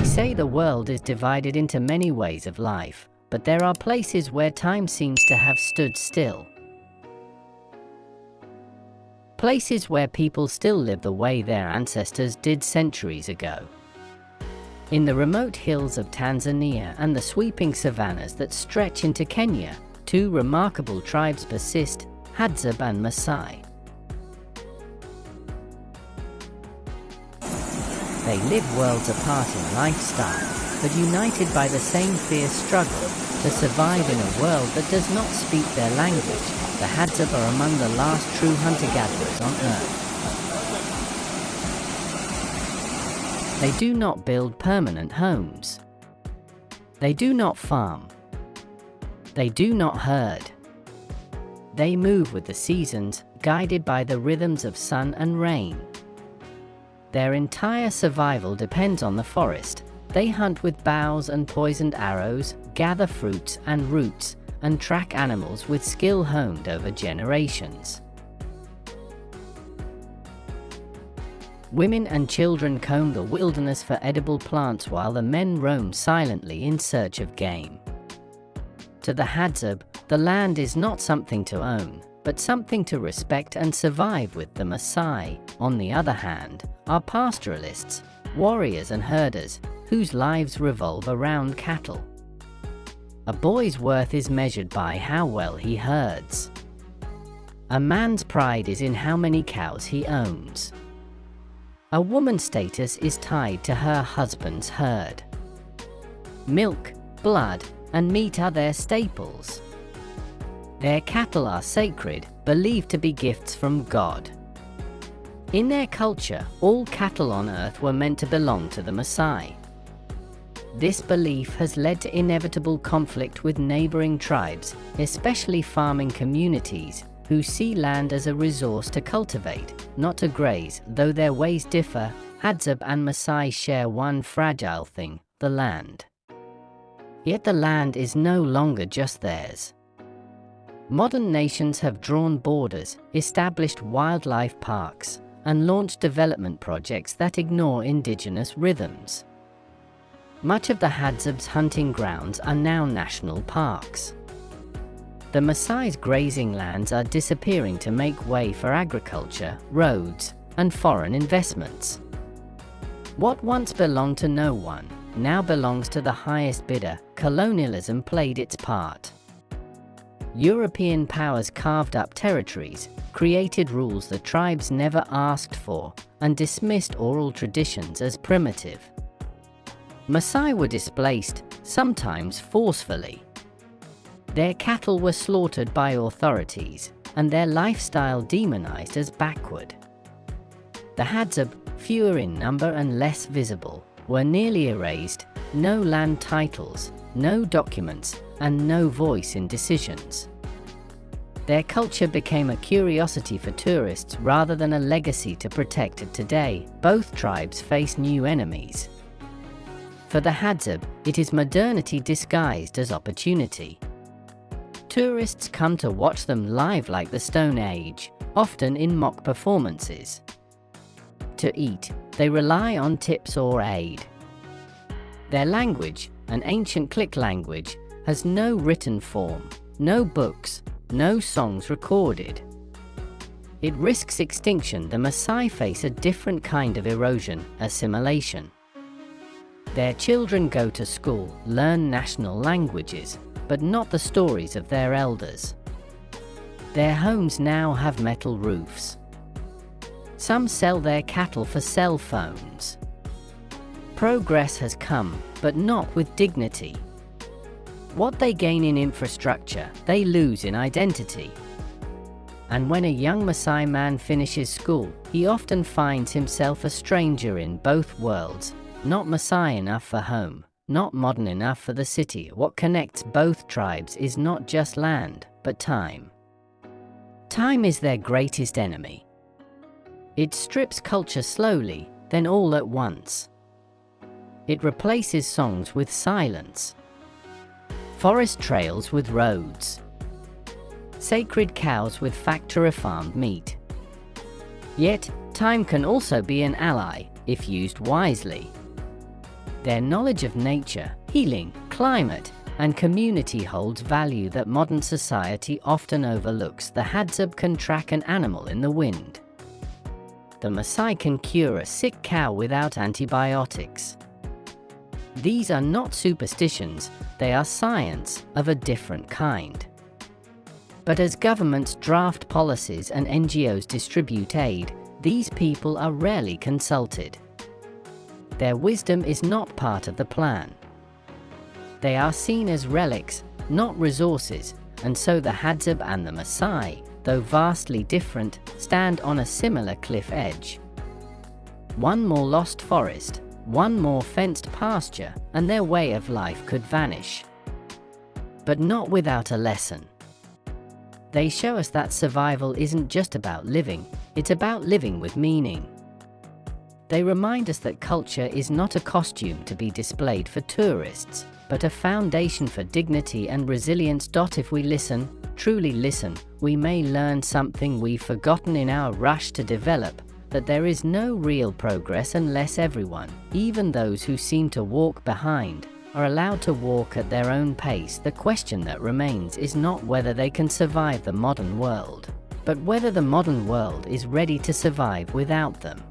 They say the world is divided into many ways of life, but there are places where time seems to have stood still. Places where people still live the way their ancestors did centuries ago. In the remote hills of Tanzania and the sweeping savannas that stretch into Kenya, two remarkable tribes persist, Hadzabe and Maasai. They live worlds apart in lifestyle, but united by the same fierce struggle to survive in a world that does not speak their language. The Hadzabe are among the last true hunter-gatherers on Earth. They do not build permanent homes. They do not farm. They do not herd. They move with the seasons, guided by the rhythms of sun and rain. Their entire survival depends on the forest. They hunt with bows and poisoned arrows, gather fruits and roots, and track animals with skill honed over generations. Women and children comb the wilderness for edible plants while the men roam silently in search of game. To the Hadzabe, the land is not something to own, but something to respect and survive with. The Maasai, on the other hand, are pastoralists, warriors and herders, whose lives revolve around cattle. A boy's worth is measured by how well he herds. A man's pride is in how many cows he owns. A woman's status is tied to her husband's herd. Milk, blood, and meat are their staples. Their cattle are sacred, believed to be gifts from God. In their culture, all cattle on Earth were meant to belong to the Maasai. This belief has led to inevitable conflict with neighboring tribes, especially farming communities, who see land as a resource to cultivate, not to graze. Though their ways differ, Hadzabe and Maasai share one fragile thing: the land. Yet the land is no longer just theirs. Modern nations have drawn borders, established wildlife parks, and launched development projects that ignore indigenous rhythms. Much of the Hadzabe's hunting grounds are now national parks. The Maasai's grazing lands are disappearing to make way for agriculture, roads, and foreign investments. What once belonged to no one now belongs to the highest bidder. Colonialism played its part. European powers carved up territories, created rules the tribes never asked for, and dismissed oral traditions as primitive. Maasai were displaced, sometimes forcefully. Their cattle were slaughtered by authorities, and their lifestyle demonized as backward. The Hadzabe, fewer in number and less visible, were nearly erased. No land titles, no documents, and no voice in decisions. Their culture became a curiosity for tourists rather than a legacy to protect. Today, both tribes face new enemies. For the Hadzabe, it is modernity disguised as opportunity. Tourists come to watch them live like the Stone Age, often in mock performances. To eat, they rely on tips or aid. Their language, an ancient click language, has no written form, no books, no songs recorded. It risks extinction. The Maasai face a different kind of erosion, assimilation. Their children go to school, learn national languages, but not the stories of their elders. Their homes now have metal roofs. Some sell their cattle for cell phones. Progress has come, but not with dignity. What they gain in infrastructure, they lose in identity. And when a young Maasai man finishes school, he often finds himself a stranger in both worlds, not Maasai enough for home, not modern enough for the city. What connects both tribes is not just land, but time. Time is their greatest enemy. It strips culture slowly, then all at once. It replaces songs with silence, forest trails with roads, sacred cows with factory-farmed meat. Yet, time can also be an ally, if used wisely. Their knowledge of nature, healing, climate, and community holds value that modern society often overlooks. The Hadzabe can track an animal in the wind. The Maasai can cure a sick cow without antibiotics. These are not superstitions, they are science of a different kind. But as governments draft policies and NGOs distribute aid, these people are rarely consulted. Their wisdom is not part of the plan. They are seen as relics, not resources, and so the Hadzabe and the Maasai, though vastly different, stand on a similar cliff edge. One more lost forest, one more fenced pasture, and their way of life could vanish. But not without a lesson. They show us that survival isn't just about living, it's about living with meaning. They remind us that culture is not a costume to be displayed for tourists, but a foundation for dignity and resilience. If we listen, truly listen, we may learn something we've forgotten in our rush to develop, that there is no real progress unless everyone, even those who seem to walk behind, are allowed to walk at their own pace. The question that remains is not whether they can survive the modern world, but whether the modern world is ready to survive without them.